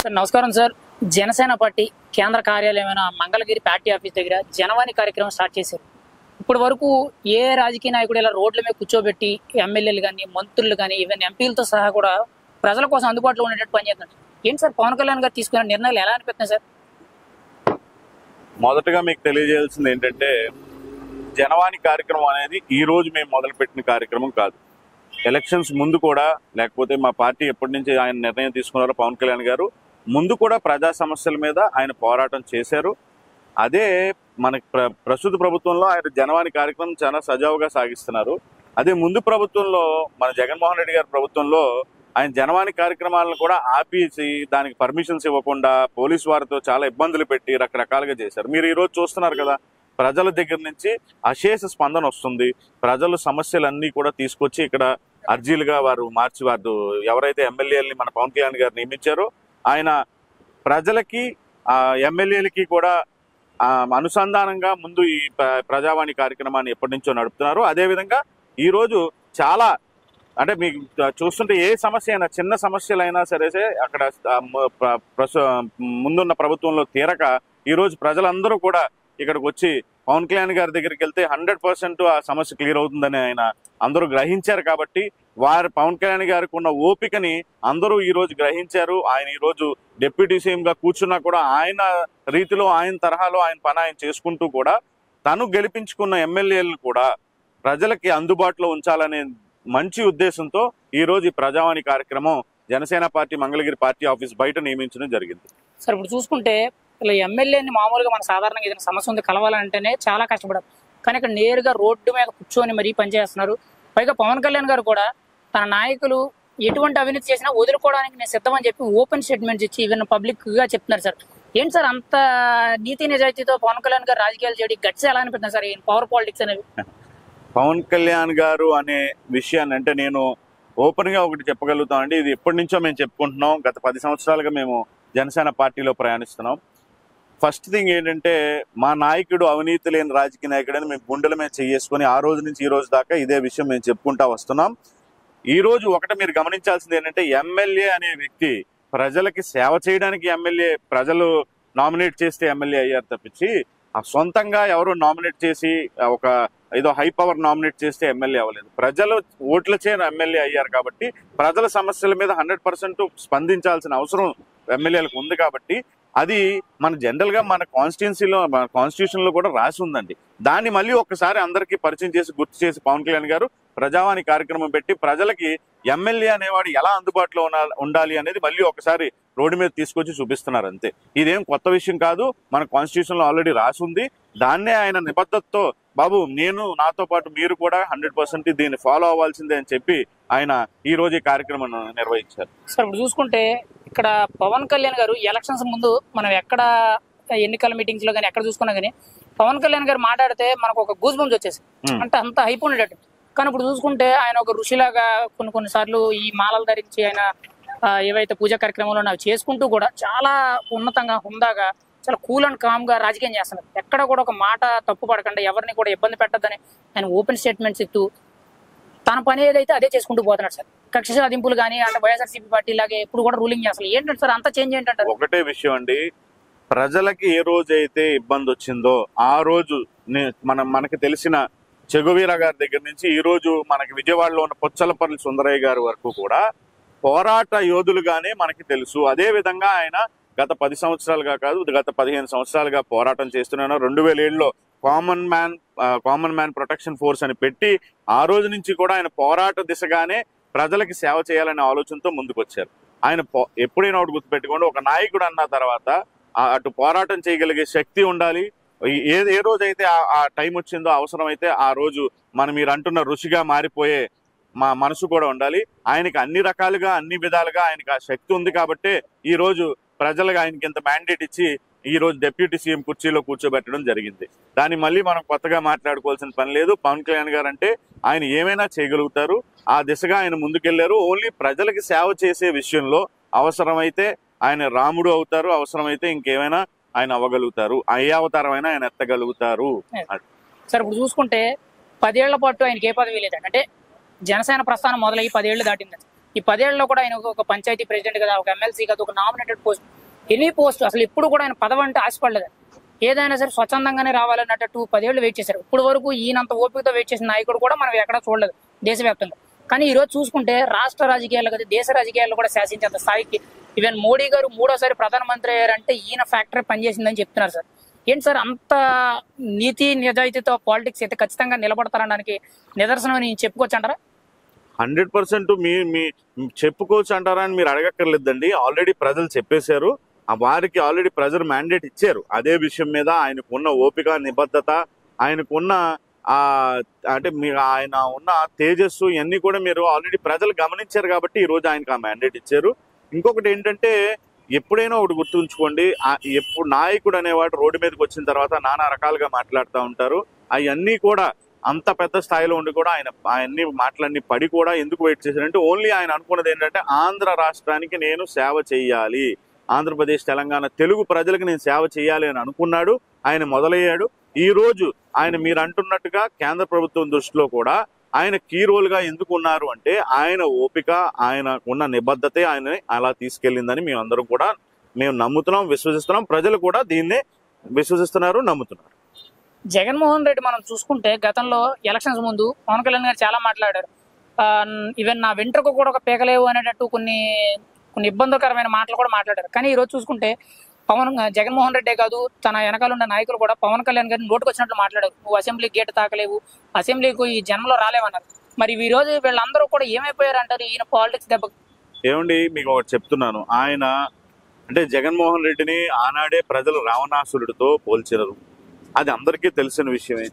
Sir నమస్కారం sir. Janasena party కేంద్ర కార్యాలయమైన Mangalagiri party office దగ్గర జనవాణి కార్యక్రమం స్టార్ట్ చేశారు. ఇప్పటి వరకు ఏ రాజకీయ నాయకుడు ఇలా రోడ్ల మీద కూర్చోబెట్టి ఎమ్మెల్యేలు కానీ మంత్రులు కానీ ఈవెన్ ఎంపీలతో సహా కూడా ప్రజల కోసం అందుబాటులో ఉండేటట్టు పనిచేస్తున్నారు. ఏంటి సార్ పవన్ కళ్యాణ్ గారు తీసుకున్న నిర్ణయాలు ఎలా అనిపిస్తున్నాయి సార్? మొదటగా మీకు తెలియజేయాల్సింది ఏంటంటే, జనవాణి కార్యక్రమం అనేది ఈ రోజు మేము మొదలుపెట్టిన కార్యక్రమం కాదు. ఎలక్షన్స్ ముందు కూడా, లేకపోతే మా పార్టీ ఎప్పటి నుంచి ఆయన నిర్ణయం తీసుకున్నారో పవన్ కళ్యాణ్ గారు ముందు కూడా ప్రజా సమస్యల మీద ఆయన పోరాటం చేశారు. అదే మనకి ప్రస్తుత ప్రభుత్వంలో ఆయన జనవాణి కార్యక్రమం చాలా సజావుగా సాగిస్తున్నారు. అదే ముందు ప్రభుత్వంలో మన జగన్మోహన్ రెడ్డి గారి ప్రభుత్వంలో ఆయన జనవాణి కార్యక్రమాలను కూడా ఆపేసి దానికి పర్మిషన్స్ ఇవ్వకుండా పోలీసు వారితో చాలా ఇబ్బందులు పెట్టి రకరకాలుగా చేశారు. మీరు ఈ రోజు చూస్తున్నారు కదా, ప్రజల దగ్గర నుంచి అశేష స్పందన వస్తుంది. ప్రజల సమస్యలన్నీ కూడా తీసుకొచ్చి ఇక్కడ అర్జీలుగా వారు ఎవరైతే ఎమ్మెల్యేలని మన పవన్ కళ్యాణ్ గారు నియమించారో ఆయన ప్రజలకి ఎమ్మెల్యేలకి కూడా అనుసంధానంగా ముందు ఈ ప్రజావాణి కార్యక్రమాన్ని ఎప్పటి నుంచో నడుపుతున్నారు. అదేవిధంగా ఈరోజు చాలా అంటే మీకు చూస్తుంటే ఏ సమస్య అయినా, చిన్న సమస్యలైనా సరే అక్కడ ముందున్న ప్రభుత్వంలో తీరక ఈరోజు ప్రజలందరూ కూడా ఇక్కడికి వచ్చి పవన్ కళ్యాణ్ గారి దగ్గరికి వెళ్తే 100% ఆ సమస్య క్లియర్ అవుతుందని ఆయన అందరూ గ్రహించారు. కాబట్టి వారు పవన్ కళ్యాణ్ గారికి ఉన్న ఓపికని అందరూ ఈ రోజు గ్రహించారు. ఆయన ఈ రోజు డిప్యూటీ సీఎం గా కూర్చున్నా కూడా ఆయన రీతిలో, ఆయన తరహాలో ఆయన పని ఆయన చేసుకుంటూ కూడా తను గెలిపించుకున్న ఎమ్మెల్యేలను కూడా ప్రజలకి అందుబాటులో ఉంచాలనే మంచి ఉద్దేశంతో ఈ రోజు ఈ ప్రజావాణి కార్యక్రమం Janasena party Mangalagiri party office బయట నియమించడం జరిగింది. సార్ ఇప్పుడు చూసుకుంటే ఇలా ఎమ్మెల్యేని మామూలుగా మన సాధారణంగా ఏదైనా సమస్య ఉంది కలవాలంటేనే చాలా కష్టపడారు. కానీ ఇక్కడ నేరుగా రోడ్డు మీద కూర్చొని మరీ పనిచేస్తున్నారు. పైగా పవన్ కళ్యాణ్ గారు కూడా తన నాయకులు ఎటువంటి అవినీతి చేసినా వదులుకోవడానికి నేను సిద్ధమని చెప్పి ఓపెన్ స్టేట్మెంట్స్ ఇచ్చి ఈవెన్ పబ్లిక్ గా చెప్తున్నారు. సార్ ఏంటి సార్ అంత నీతి నిజాయితీతో పవన్ కళ్యాణ్ గారు రాజకీయాలు చేయడం గట్స్ ఎలా అనిపిస్తుంది సార్? పవర్ పాలిటిక్స్ అనేవి పవన్ కళ్యాణ్ గారు అనే విషయాన్ని అంటే నేను ఓపెన్ గా ఒకటి చెప్పగలుగుతామండి. ఇది ఎప్పటి నుంచో మేము చెప్పుకుంటున్నాం. గత 10 సంవత్సరాలుగా మేము జనసేన పార్టీలో ప్రయాణిస్తున్నాం. ఫస్ట్ థింగ్ ఏంటంటే, మా నాయకుడు అవినీతి లేని రాజకీయ నాయకుడు అని మేము గుండెల మీద చేసుకుని ఆ రోజు నుంచి ఈ రోజు దాకా ఇదే విషయం మేము చెప్పుకుంటా వస్తున్నాం. ఈ రోజు ఒకటి మీరు గమనించాల్సింది ఏంటంటే, ఎమ్మెల్యే అనే వ్యక్తి ప్రజలకి సేవ చేయడానికి ఎమ్మెల్యే, ప్రజలు నామినేట్ చేస్తే ఎమ్మెల్యే అయ్యారు తప్పించి సొంతంగా ఎవరు నామినేట్ చేసి ఒక ఏదో హై పవర్ నామినేట్ చేస్తే ఎమ్మెల్యే అవ్వలేదు. ప్రజలు ఓట్లచే ఎమ్మెల్యే అయ్యారు. కాబట్టి ప్రజల సమస్యల మీద 100% స్పందించాల్సిన అవసరం ఎమ్మెల్యేలకు ఉంది. కాబట్టి అది మన జనరల్ గా మన కాన్స్టిట్యూషన్ లో కూడా రాసి ఉందండి. దాన్ని మళ్ళీ ఒక్కసారి అందరికీ పరిచయం చేసి గుర్తు చేసి పవన్ కళ్యాణ్ గారు ప్రజావాణి కార్యక్రమం పెట్టి ప్రజలకి ఎమ్మెల్యే అనేవాడు ఎలా అందుబాటులో ఉండాలి అనేది మళ్ళీ ఒకసారి రోడ్డు మీద తీసుకొచ్చి చూపిస్తున్నారు. అంతే. ఇదేం కొత్త విషయం కాదు. మన కాన్స్టిట్యూషన్ లో ఆల్రెడీ రాసి ఉంది. దాన్నే ఆయన నిబద్ధతతో బాబు నాతో పాటు మీరు కూడా 100% దీన్ని ఫాలో అవ్వాల్సిందే అని చెప్పి ఆయన ఈ రోజు ఈ కార్యక్రమం నిర్వహించారు. సార్ ఇప్పుడు చూసుకుంటే ఇక్కడ పవన్ కళ్యాణ్ గారు ఎలక్షన్స్ ముందు మనం ఎక్కడ ఎన్నికల మీటింగ్స్ లో కానీ ఎక్కడ చూసుకున్నా కానీ పవన్ కళ్యాణ్ గారు మాట్లాడితే మనకు ఒక గూస్ బంప్స్ వచ్చేసి అంటే అంత హైప్ ఉండేటట్టు. కానీ ఇప్పుడు చూసుకుంటే ఆయన ఒక ఋషిలాగా కొన్నిసార్లు ఈ మాలలు ధరించి ఆయన ఏవైతే పూజా కార్యక్రమాలు అవి చేసుకుంటూ కూడా చాలా ఉన్నతంగా, హుందాగా, చాలా కూల్ అండ్ కామ్ గా రాజకీయం చేస్తున్నారు. ఎక్కడ కూడా ఒక మాట తప్పు పడకుండా ఎవరిని కూడా ఇబ్బంది పెట్టద్దని ఆయన ఓపెన్ స్టేట్మెంట్స్ ఇస్తూ తన పని ఏదైతే అదే చేసుకుంటూ పోతున్నాడు. సార్ కక్ష సాధింపులు కానీ అంటే వైఎస్ఆర్సీపీ పార్టీ లాగే ఎప్పుడు కూడా రూలింగ్ చేస్తారు. ఏంటంటే సార్ అంత చేంజ్ ఏంటంటారు? ఒకటే విషయం అండి, ప్రజలకి ఏ రోజైతే ఇబ్బంది వచ్చిందో ఆ రోజు మనకి తెలిసిన చెగువీర గారి దగ్గర నుంచి ఈ రోజు మనకి విజయవాడలో ఉన్న పొచ్చలపల్లి సుందరయ్య గారి వరకు కూడా పోరాట యోధులుగానే మనకి తెలుసు. అదే విధంగా ఆయన గత 10 సంవత్సరాలుగా కాదు, గత 15 సంవత్సరాలుగా పోరాటం చేస్తున్నాను. 2007లో కామన్ మ్యాన్ ప్రొటెక్షన్ ఫోర్స్ అని పెట్టి ఆ రోజు నుంచి కూడా ఆయన పోరాట దిశగానే ప్రజలకి సేవ చేయాలనే ఆలోచనతో ముందుకొచ్చారు. ఆయన ఎప్పుడైనా ఒకటి గుర్తుపెట్టుకోండి, ఒక నాయకుడు అన్న తర్వాత అటు పోరాటం చేయగలిగే శక్తి ఉండాలి. ఏ రోజైతే ఆ టైం వచ్చిందో, అవసరమైతే ఆ రోజు మీరు అంటున్న ఋషిగా మారిపోయే మా మనసు కూడా ఉండాలి. ఆయనకి అన్ని రకాలుగా, అన్ని విధాలుగా ఆయనకి ఆ శక్తి ఉంది. కాబట్టి ఈ రోజు ప్రజలుగా ఆయనకి ఇంత మ్యాండేట్ ఇచ్చి ఈ రోజు డిప్యూటీ సీఎం కుర్చీలో కూర్చోబెట్టడం జరిగింది. దాన్ని మళ్ళీ మనం కొత్తగా మాట్లాడుకోవాల్సిన పని లేదు. పవన్ కళ్యాణ్ గారు అంటే ఆయన ఏమైనా చేయగలుగుతారు. ఆ దిశగా ఆయన ముందుకెళ్లారు. ఓన్లీ ప్రజలకి సేవ చేసే విషయంలో అవసరమైతే ఆయన రాముడు అవుతారు, అవసరమైతే ఇంకేమైనా ఆయన అవ్వగలుగుతారు. ఏ అవతారమైనా ఆయన ఎత్తగలుగుతారు. సార్ ఇప్పుడు చూసుకుంటే 10 ఏళ్ల పాటు ఆయనకి ఏ పదవి లేదండి. అంటే జనసేన ప్రస్థానం మొదలయ్యి 10 ఏళ్లు దాటింది. ఈ 10 ఏళ్లలో కూడా ఆయన ఒక పంచాయతీ ప్రెసిడెంట్ కదా, ఒక ఎమ్మెల్సీ కదా, ఒక నామినేటెడ్ పోస్ట్, ఎనీ పోస్ట్ అసలు ఎప్పుడు కూడా ఆయన పదవి అంటే ఆశపడలేదు. ఏదైనా సరే స్వచ్ఛందంగానే రావాలన్నట్టు 10 ఏళ్ళు వెయిట్ చేశారు. ఇప్పుడు వరకు ఈయనంత ఓపికతో వెయిట్ చేసిన నాయకుడు కూడా మనం ఎక్కడా చూడలేదు దేశవ్యాప్తంగా. కానీ ఈ రోజు చూసుకుంటే రాష్ట్ర రాజకీయాలు కదా, దేశ రాజకీయాల్లో కూడా శాసించేంత స్థాయికి ఈవెన్ మోడీ గారు 3వ సారి ప్రధానమంత్రి అయ్యారంటే ఈయన ఫ్యాక్టరీ పనిచేసిందని చెప్తున్నారు సార్. ఏంటి సార్ అంత నీతి నిజాయితీతో పాలిటిక్స్ అయితే ఖచ్చితంగా నిలబడతారనడానికి నిదర్శనం అని చెప్పుకోవచ్చు అంటారా? 100% మీ చెప్పుకోవచ్చు అంటారా అని మీరు అడగక్కర్లేదండి. ఆల్రెడీ ప్రజలు చెప్పేశారు. వారికి ఆల్రెడీ ప్రజలు మ్యాండేట్ ఇచ్చారు. అదే విషయం మీద ఆయనకున్న ఓపిక, నిబద్ధత, ఆయనకున్న అంటే మీరు ఆయన ఉన్న తేజస్సు ఇవన్నీ కూడా మీరు ఆల్రెడీ ప్రజలు గమనించారు కాబట్టి ఈ రోజు ఆయనకు ఆ మ్యాండేట్ ఇచ్చారు. ఇంకొకటి ఏంటంటే ఎప్పుడైనా ఒకటి గుర్తుంచుకోండి, ఎప్పుడు నాయకుడు అనేవాడు రోడ్డు మీదకి వచ్చిన తర్వాత నానా రకాలుగా మాట్లాడుతూ ఉంటారు. అవన్నీ కూడా అంత పెద్ద స్థాయిలో ఉండి కూడా ఆయన అవన్నీ మాటలన్నీ పడి కూడా ఎందుకు వెయిట్ చేశారంటే ఓన్లీ ఆయన అనుకున్నది ఏంటంటే ఆంధ్ర రాష్ట్రానికి నేను సేవ చేయాలి, ఆంధ్రప్రదేశ్, తెలంగాణ, తెలుగు ప్రజలకు నేను సేవ చేయాలి అని అనుకున్నాడు. ఆయన మొదలయ్యాడు. ఈ రోజు ఆయన మీరు అంటున్నట్టుగా కేంద్ర ప్రభుత్వం దృష్టిలో కూడా ఆయన కీ రోల్ గా ఎందుకు ఉన్నారు అంటే ఆయన ఓపిక, ఆయన ఉన్న నిబద్ధతే ఆయన అలా తీసుకెళ్లిందని మేమందరం కూడా మేము నమ్ముతున్నాం, విశ్వసిస్తున్నాం. ప్రజలు కూడా దీన్నే విశ్వసిస్తున్నారు, నమ్ముతున్నారు. జగన్మోహన్ రెడ్డి మనం చూసుకుంటే గతంలో ఎలక్షన్స్ ముందు పవన్ కళ్యాణ్ గారు చాలా మాట్లాడారు. ఈవెన్ నా వెంట్రుక కూడా ఒక పీకలేవు అనేటట్టు కొన్ని ఇబ్బందికరమైన మాటలు కూడా మాట్లాడారు. కానీ ఈ రోజు చూసుకుంటే జగన్మోహన్ రెడ్డే కాదు, తన వెనకాల ఉన్న నాయకులు కూడా పవన్ కళ్యాణ్ గారిని నోటుకు వచ్చినట్లు మాట్లాడారు. నువ్వు అసెంబ్లీ గేట్ తాకలేవు, అసెంబ్లీకు ఈ జన్మలో రాలేవన్నారు. మరి ఈ రోజు వీళ్ళందరూ కూడా ఏమైపోయారు అంటారు ఈయన పాలిటిక్స్ దెబ్బ? ఏమండి మీకు ఒకటి చెప్తున్నాను, ఆయన అంటే జగన్మోహన్ రెడ్డిని ఆనాడే ప్రజలు రావణాసురుడితో పోల్చారు. అది అందరికీ తెలిసిన విషయమే.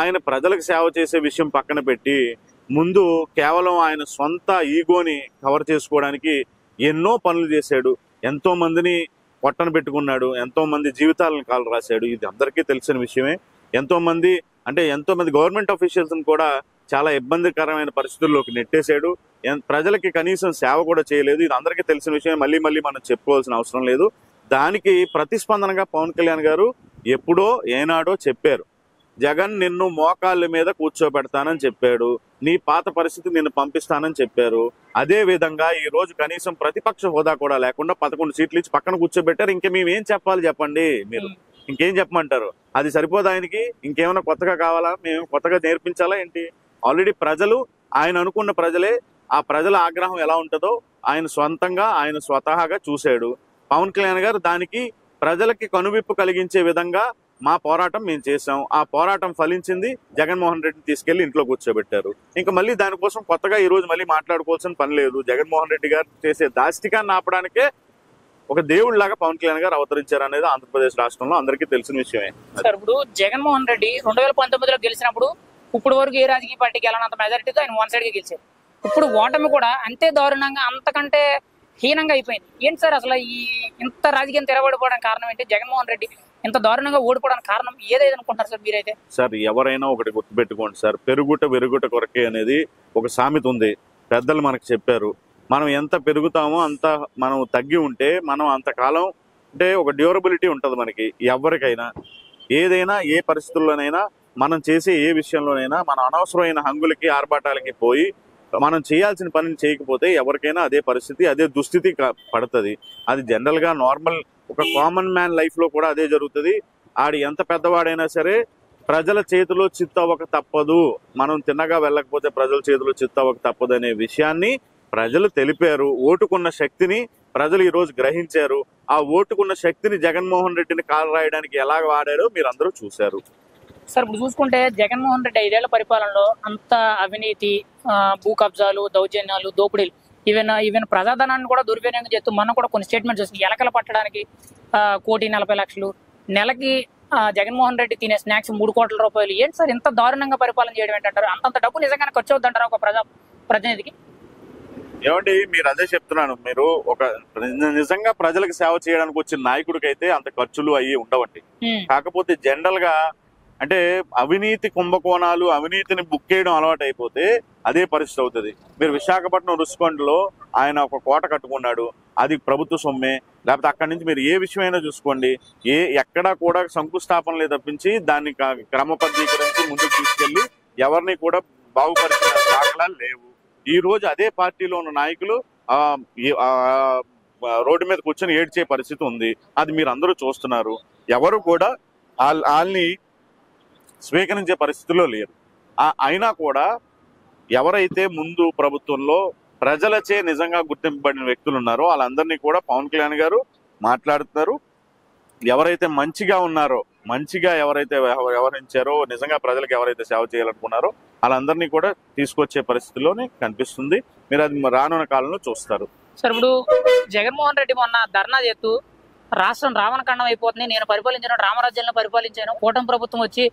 ఆయన ప్రజలకు సేవ చేసే విషయం పక్కన పెట్టి ముందు కేవలం ఆయన సొంత ఈగోని కవర్ చేసుకోవడానికి ఎన్నో పనులు చేశాడు. ఎంతో మందిని పొట్టన పెట్టుకున్నాడు, ఎంతో మంది జీవితాలను కాలు రాశాడు. ఇది అందరికీ తెలిసిన విషయమే. ఎంతో మంది గవర్నమెంట్ అఫీషియల్స్ కూడా చాలా ఇబ్బందికరమైన పరిస్థితుల్లోకి నెట్టేశాడు. ప్రజలకి కనీసం సేవ కూడా చేయలేదు. ఇది అందరికీ తెలిసిన విషయం. మళ్ళీ మనం చెప్పుకోవాల్సిన అవసరం లేదు. దానికి ప్రతిస్పందనగా పవన్ కళ్యాణ్ గారు ఎప్పుడో ఏనాడో చెప్పారు, జగన్ నిన్ను మోకాళ్ళ మీద కూర్చోబెడతానని చెప్పాడు, నీ పాత పరిస్థితి నిన్ను పంపిస్తానని చెప్పారు. అదే విధంగా ఈ రోజు కనీసం ప్రతిపక్ష హోదా కూడా లేకుండా 11 సీట్లు ఇచ్చి పక్కన కూర్చోబెట్టారు. ఇంక మేమేం చెప్పాలి చెప్పండి, మీరు ఇంకేం చెప్పమంటారు? అది సరిపోదు ఆయనకి? ఇంకేమైనా కొత్తగా కావాలా? మేము కొత్తగా నేర్పించాలా ఏంటి? ఆల్రెడీ ప్రజలు ఆయన అనుకున్న ప్రజలే. ఆ ప్రజల ఆగ్రహం ఎలా ఉంటుందో ఆయన స్వతహాగా చూశాడు. పవన్ కళ్యాణ్ గారు దానికి ప్రజలకి కనువిప్పు కలిగించే విధంగా మా పోరాటం మేము చేసాం. ఆ పోరాటం ఫలించింది. జగన్మోహన్ రెడ్డిని తీసుకెళ్లి ఇంట్లో కూర్చోబెట్టారు. ఇంకా మళ్ళీ దానికోసం కొత్తగా ఈ రోజు మళ్ళీ మాట్లాడుకోవాల్సిన పని లేదు. జగన్మోహన్ రెడ్డి గారు చేసే దాష్టికాన్ని ఆపడానికే ఒక దేవుడిలాగా పవన్ కళ్యాణ్ గారు అవతరించారు అనేది ఆంధ్రప్రదేశ్ రాష్ట్రంలో అందరికీ తెలిసిన విషయమే. సార్ ఇప్పుడు జగన్మోహన్ రెడ్డి 2019లో గెలిచినప్పుడు ఇప్పుడు వరకు ఏ రాజకీయ పార్టీకి వెళ్ళనంత మెజారిటీతో ఆయన వన్ సైడ్ గా గెలిచారు. ఇప్పుడు ఓటమి కూడా అంతే దారుణంగా, అంతకంటే హీనంగా అయిపోయింది. ఏంటి సార్ అసలు ఈ ఇంత రాజకీయం తిరగబడిపోవడానికి కారణం ఏంటి? జగన్మోహన్ రెడ్డి ఇంత దారుణంగా ఓడిపోవడానికి కారణం ఏదైతే అనుకుంటారు సార్ మీరైతే? సార్ ఎవరైనా ఒకటి గుర్తుపెట్టుకోండి సార్, పెరుగుట వెరుగుట కొరకే అనేది ఒక సామెత ఉంది. పెద్దలు మనకు చెప్పారు. మనం ఎంత పెరుగుతామో అంత మనం తగ్గి ఉంటే మనం అంతకాలం అంటే ఒక డ్యూరబిలిటీ ఉంటుంది మనకి. ఎవరికైనా ఏదైనా ఏ పరిస్థితుల్లోనైనా మనం చేసే ఏ విషయంలోనైనా మన అనవసరమైన హంగులకి ఆర్భాటాలకి పోయి మనం చేయాల్సిన పనిని చేయకపోతే ఎవరికైనా అదే పరిస్థితి, అదే దుస్థితి పడుతుంది. అది జనరల్ గా నార్మల్ ఒక కామన్ మ్యాన్ లైఫ్ లో కూడా అదే జరుగుతుంది. ఆడి ఎంత పెద్దవాడైనా సరే ప్రజల చేతిలో చిత్తవక తప్పదు, మనం తిన్నగా వెళ్ళకపోతే ప్రజల చేతిలో చిత్తవక తప్పదు అనే విషయాన్ని ప్రజలు తెలిపారు. ఓటుకున్న శక్తిని ప్రజలు ఈ రోజు గ్రహించారు. ఆ ఓటుకున్న శక్తిని జగన్మోహన్ రెడ్డిని కాలు రాయడానికి ఎలా వాడారో మీరు అందరూ చూశారు. సార్ ఇప్పుడు చూసుకుంటే జగన్మోహన్ రెడ్డి 5 ఏళ్ల పరిపాలనలో అంత అవినీతి, భూ కబ్జాలు, దౌర్జన్యాలు, దోపిడీలు, ఈవెన్ ప్రజాధనాన్ని కూడా దుర్వినియోగం చేస్తూ మనం కూడా కొన్ని స్టేట్మెంట్స్ వస్తుంది. ఎలకలు పట్టడానికి 1,40,00,000 నెలకి జగన్మోహన్ రెడ్డి తినే స్నాక్స్ 3 కోట్ల రూపాయలు. ఏంటి సార్ ఇంత దారుణంగా పరిపాలన చేయడం ఏంటంటారు? అంతంత డబ్బు నిజంగానే ఖర్చు అవుతుంటారా ఒక ప్రతినిధికి? ఏమండి మీరు అదే చెప్తున్నాను. మీరు ఒక నిజంగా ప్రజలకు సేవ చేయడానికి వచ్చిన నాయకుడికి అయితే అంత ఖర్చులు అయ్యి ఉండవండి. కాకపోతే జనరల్ గా అంటే అవినీతి కుంభకోణాలు, అవినీతిని బుక్ చేయడం అలవాటు అయిపోతే అదే పరిస్థితి అవుతుంది. మీరు విశాఖపట్నం రుషికొండలో ఆయన ఒక కోట కట్టుకున్నాడు, అది ప్రభుత్వ సొమ్మే. లేకపోతే అక్కడి నుంచి మీరు ఏ విషయమైనా చూసుకోండి, ఎక్కడా కూడా శంకుస్థాపనలే తప్పించి దాన్ని క్రమబద్ధీకరించి ముందుకు తీసుకెళ్లి ఎవరిని కూడా బాగుపరిచిన దాఖలాలు లేవు. ఈ రోజు అదే పార్టీలో ఉన్న నాయకులు రోడ్డు మీద కూర్చొని ఏడ్చే పరిస్థితి ఉంది. అది మీరు అందరూ చూస్తున్నారు. ఎవరు కూడా వాళ్ళని స్వీకరించే పరిస్థితిలో లేరు. అయినా కూడా ఎవరైతే ముందు ప్రభుత్వంలో ప్రజలచే నిజంగా గుర్తింపబడిన వ్యక్తులు ఉన్నారో వాళ్ళందరినీ కూడా పవన్ కళ్యాణ్ గారు మాట్లాడుతున్నారు. ఎవరైతే మంచిగా ఉన్నారో, మంచిగా ఎవరైతే వ్యవహరించారో, నిజంగా ప్రజలకు ఎవరైతే సేవ చేయాలనుకున్నారో వాళ్ళందరినీ కూడా తీసుకొచ్చే పరిస్థితిలోనే కనిపిస్తుంది. మీరు అది రానున్న కాలంలో చూస్తారు. సార్, ఇప్పుడు జగన్మోహన్ రెడ్డి మొన్న ధర్నా చేస్తూ రాష్ట్రం రావణకాండం అయిపోతుంది, నేను పరిపాలించాను, రామరాజ్యాలను పరిపాలించాను, కూటమి ప్రభుత్వం వచ్చి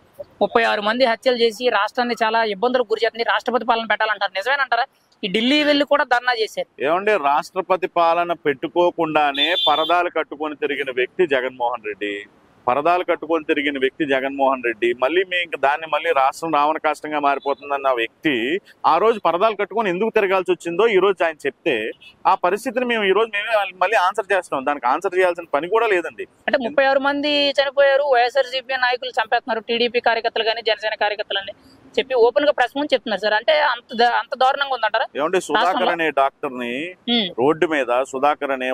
36 మంది హత్యలు చేసి రాష్ట్రాన్ని చాలా ఇబ్బందులకు గురి చేస్తుంది, రాష్ట్రపతి పాలన పెట్టాలంటారు. నిజమేనంటారా? ఈ ఢిల్లీ వెళ్ళి కూడా ధర్నా చేశారు. ఏమంటే రాష్ట్రపతి పాలన పెట్టుకోకుండానే పరదాలు కట్టుకొని తిరిగిన వ్యక్తి జగన్మోహన్ రెడ్డి. మళ్ళీ మీకు దాన్ని మళ్ళీ రాష్ట్రం రావణ కాష్టంగా మారిపోతుందన్న వ్యక్తి ఆ రోజు పరదాలు కట్టుకొని ఎందుకు తిరగాల్సి వచ్చిందో ఈ రోజు ఆయన చెప్తే ఆ పరిస్థితిని మేము ఈ రోజు మేమే మళ్ళీ ఆన్సర్ చేస్తాం. దానికి ఆన్సర్ చేయాల్సిన పని కూడా లేదండి. అంటే 36 మంది చనిపోయారు, వైఎస్ఆర్సీపీ నాయకులు చంపేస్తున్నారు, టీడీపీ కార్యకర్తలు కానీ జనసేన కార్యకర్తలు అని చెప్పి ఓపెన్ గా ప్రెస్ ముందు చెప్తున్నారు సార్. అంటే అంత దారుణంగా ఉందంటారా? ఏమంటే సుధాకర్ అనే డాక్టర్ ని రోడ్డు మీద సుధాకర్ అనే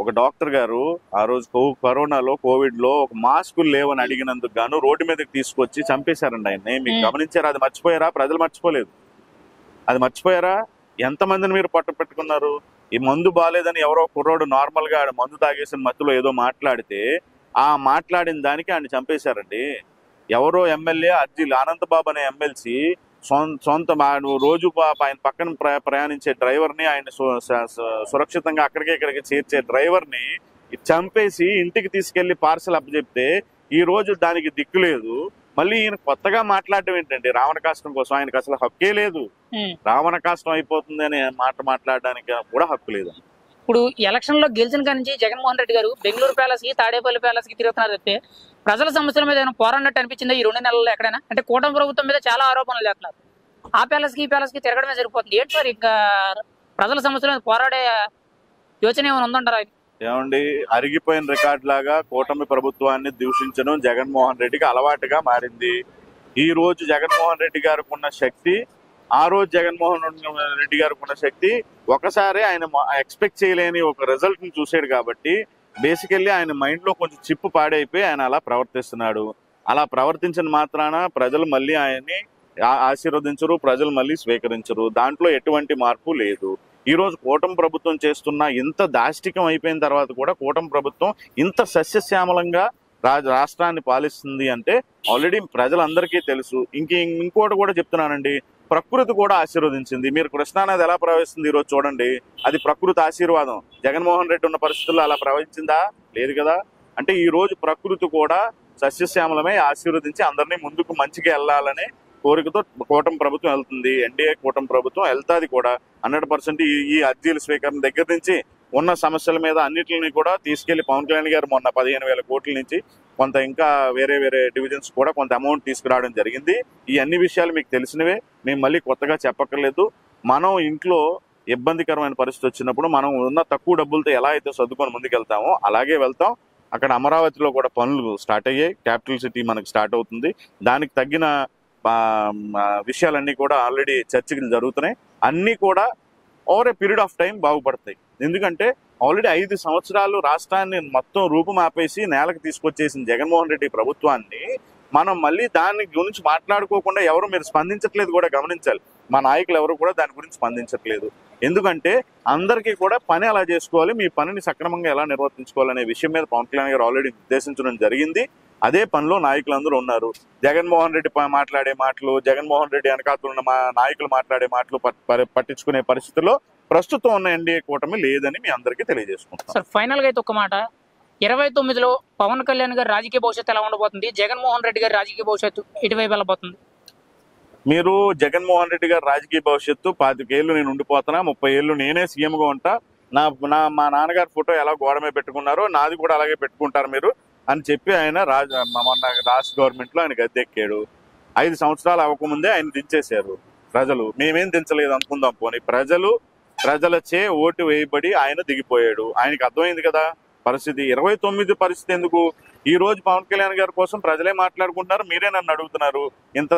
ఒక డాక్టర్ గారు ఆ రోజు కరోనాలో కోవిడ్ లో ఒక మాస్కులు లేవని అడిగినందుకు గాను రోడ్డు మీదకి తీసుకొచ్చి చంపేశారండి ఆయన్ని. మీకు గమనించారా? అది మర్చిపోయారా? ప్రజలు మర్చిపోలేదు. అది మర్చిపోయారా? ఎంతమందిని మీరు పెట్టుకున్నారు? ఈ మందు బాగాలేదని ఎవరో కుర్రోడు నార్మల్ గా మందు తాగేసిన మత్తులో ఏదో మాట్లాడితే ఆ మాట్లాడిన దానికి ఆయన చంపేశారండి. ఎవరో ఎమ్మెల్యే అర్జీలు అనంతబాబు అనే ఎమ్మెల్సీ సొంత రోజు ఆయన పక్కన ప్రయాణించే డ్రైవర్ ని, ఆయన సురక్షితంగా ఇక్కడికి చేర్చే డ్రైవర్ ని చంపేసి ఇంటికి తీసుకెళ్లి పార్సల్ అప్పచెప్తే ఈ రోజు దానికి దిక్కు లేదు. మళ్ళీ ఈయన కొత్తగా మాట్లాడడం ఏంటంటే రావణ కాష్టం కోసం. ఆయనకు అసలు హక్కే లేదు. రావణ కాష్టం అయిపోతుంది అనే మాట మాట్లాడడానికి కూడా హక్కు లేదు. ఇప్పుడు ఎలక్షన్ లో గెలిచిన కాడి నుంచి జగన్మోహన్ రెడ్డి గారు బెంగళూరు ప్యాలెస్ కి, తాడేపల్లి ప్యాలెస్ కి తిరుగుతున్నారు తప్పితే ప్రజల సమస్యల మీద ఏమైనా పోరాడినట్టు అనిపించింది ఈ 2 నెలల్లో ఎక్కడైనా? అంటే కూటమి ప్రభుత్వం మీద చాలా ఆరోపణలు చేస్తున్నారు. ఆ ప్యాలెస్ కి ఈ ప్యాలెస్ కి తిరగడమే సరిపోతుంది. ఏంటి సార్ ఇంకా ప్రజల సమస్యల మీద పోరాడే యోచన ఏమైనా ఉందంటారా? ఏమండి, అరిగిపోయిన రికార్డ్ లాగా కూటమి ప్రభుత్వాన్ని దూషించడం జగన్మోహన్ రెడ్డికి అలవాటుగా మారింది. ఈ రోజు జగన్మోహన్ రెడ్డి గారికి ఉన్న శక్తి, ఆ రోజు జగన్మోహన్ రెడ్డి గారికి ఉన్న శక్తి ఒకసారి ఆయన ఎక్స్పెక్ట్ చేయలేని ఒక రిజల్ట్ ని చూసాడు కాబట్టి బేసికల్లీ ఆయన మైండ్ లో కొంచెం చిప్పు పాడైపోయి ఆయన అలా ప్రవర్తిస్తున్నాడు. అలా ప్రవర్తించిన మాత్రాన ప్రజలు మళ్ళీ ఆయన్ని ఆశీర్వదించరు, ప్రజలు మళ్ళీ స్వీకరించరు. దాంట్లో ఎటువంటి మార్పు లేదు. ఈ రోజు కూటమి ప్రభుత్వం చేస్తున్న ఇంత దాష్టికం అయిపోయిన తర్వాత కూడా కూటమి ప్రభుత్వం ఇంత సస్యశ్యామలంగా రాష్ట్రాన్ని పాలిస్తుంది అంటే ఆల్రెడీ ప్రజలందరికీ తెలుసు. ఇంకోటి కూడా చెప్తున్నానండి, ప్రకృతి కూడా ఆశీర్వదించింది. మీరు కృష్ణానది ఎలా ప్రవహిస్తుంది ఈరోజు చూడండి, అది ప్రకృతి ఆశీర్వాదం. జగన్మోహన్ రెడ్డి ఉన్న పరిస్థితుల్లో అలా ప్రవహించిందా? లేదు కదా. అంటే ఈ రోజు ప్రకృతి కూడా సస్యశ్యామలమే ఆశీర్వదించి అందరినీ ముందుకు మంచిగా వెళ్ళాలనే కోరికతో కూటమి ప్రభుత్వం వెళ్తుంది. ఎన్డీఏ కూటమి ప్రభుత్వం వెళ్తాది కూడా 100%. ఈ అర్జీల స్వీకరణ దగ్గర నుంచి ఉన్న సమస్యల మీద అన్నిటిని కూడా తీసుకెళ్లి పవన్ కళ్యాణ్ గారు మొన్న 15,000 కోట్ల నుంచి కొంత ఇంకా వేరే డివిజన్స్ కూడా కొంత అమౌంట్ తీసుకురావడం జరిగింది. ఈ అన్ని విషయాలు మీకు తెలిసినవే, మేము మళ్ళీ కొత్తగా చెప్పక్కర్లేదు. మనం ఇంట్లో ఇబ్బందికరమైన పరిస్థితి వచ్చినప్పుడు మనం ఉన్న తక్కువ డబ్బులతో ఎలా అయితే సర్దుకొని ముందుకెళ్తామో అలాగే వెళ్తాం. అక్కడ అమరావతిలో కూడా పనులు స్టార్ట్ అయ్యాయి. క్యాపిటల్ సిటీ మనకు స్టార్ట్ అవుతుంది. దానికి తగ్గిన విషయాలన్నీ కూడా ఆల్రెడీ చర్చలు జరుగుతున్నాయి. అన్నీ కూడా over a period of time బాగుపడతాయి. ఎందుకంటే ఆల్రెడీ 5 సంవత్సరాలు రాష్ట్రాన్ని మొత్తం రూపుమాపేసి నేలకు తీసుకొచ్చేసిన జగన్మోహన్ రెడ్డి ప్రభుత్వాన్ని మనం మళ్ళీ దాని గురించి మాట్లాడుకోకుండా ఎవరు మీరు స్పందించట్లేదు కూడా గమనించాలి. మా నాయకులు ఎవరు కూడా దాని గురించి స్పందించట్లేదు. ఎందుకంటే అందరికీ కూడా పని ఎలా చేసుకోవాలి, మీ పనిని సక్రమంగా ఎలా నిర్వర్తించుకోవాలనే విషయం మీద పవన్ కళ్యాణ్ గారు ఆల్రెడీ నిర్దేశించడం జరిగింది. అదే పనిలో నాయకులందరూ ఉన్నారు. జగన్మోహన్ రెడ్డి మాట్లాడే మాటలు, జగన్మోహన్ రెడ్డి వెనకాతలు ఉన్న నాయకులు మాట్లాడే మాటలు పట్టించుకునే పరిస్థితుల్లో ప్రస్తుతం ఉన్న ఎన్డీఏ కూటమి లేదని మీ అందరికీ తెలియజేసుకుంటాం. సార్, ఫైనల్ గా అయితే ఒక మాట, 29లో పవన్ కళ్యాణ్ గారి రాజకీయ భవిష్యత్తు ఎలా ఉండబోతుంది? జగన్మోహన్ రెడ్డి గారి రాజకీయ భవిష్యత్తు ఎటువైపు వెళ్ళబోతుంది? మీరు జగన్మోహన్ రెడ్డి గారి రాజకీయ భవిష్యత్తు 25 ఏళ్ళు నేను ఉండిపోతున్నా, 30 ఏళ్ళు నేనే సీఎంగా ఉంటా, మా నాన్నగారి ఫోటో ఎలా గోడ మీద పెట్టుకున్నారో నాది కూడా అలాగే పెట్టుకుంటారు మీరు అని చెప్పి ఆయన మొన్న రాష్ట్ర గవర్నమెంట్ లో ఆయన గద్దెక్కాడు. 5 సంవత్సరాలు అవ్వకముందే ఆయన దించేశారు ప్రజలు. మేమేం దించలేదు అనుకుందాం పోనీ. ప్రజలచే ఓటు వేయబడి ఆయన దిగిపోయాడు. ఆయనకి అర్థమైంది కదా పరిస్థితి. 29 పరిస్థితి ఎందుకు, ఈ రోజు పవన్ కళ్యాణ్ గారి కోసం ప్రజలే మాట్లాడుకుంటున్నారు, మీరే నన్ను అడుగుతున్నారు. ఇంత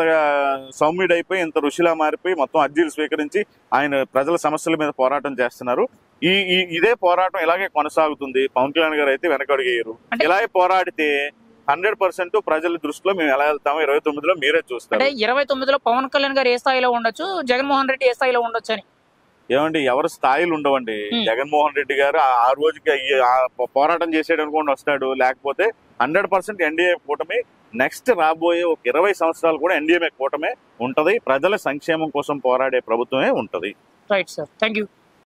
సౌమ్యుడైపోయి, ఇంత ఋషిలా మారిపోయి, మొత్తం అర్జీలు స్వీకరించి ఆయన ప్రజల సమస్యల మీద పోరాటం చేస్తున్నారు. ఇదే పోరాటం ఇలాగే కొనసాగుతుంది. పవన్ కళ్యాణ్ గారు అయితే వెనకడుగేయరు. ఇలాగే పోరాడితే 100% ప్రజల దృష్టిలో మేము ఎలా వెళ్తామో 29లో మీరే చూస్తారు. అంటే 29లో పవన్ కళ్యాణ్ గారు ఏ స్థాయిలో ఉండొచ్చు, జగన్మోహన్ రెడ్డి ఏ స్థాయిలో ఉండొచ్చు అని ఏమండి, ఎవరి స్థాయిలు ఉండవండి. జగన్మోహన్ రెడ్డి గారు ఆ రోజుకి పోరాటం చేసేటనుకోండి వస్తాడు, లేకపోతే 100% ఎన్డీఏ కూటమి నెక్స్ట్ రాబోయే ఒక 20 సంవత్సరాలు కూడా ఎన్డీఏ కూటమే ఉంటది. ప్రజల సంక్షేమం కోసం పోరాడే ప్రభుత్వమే ఉంటది. Right sir, thank you.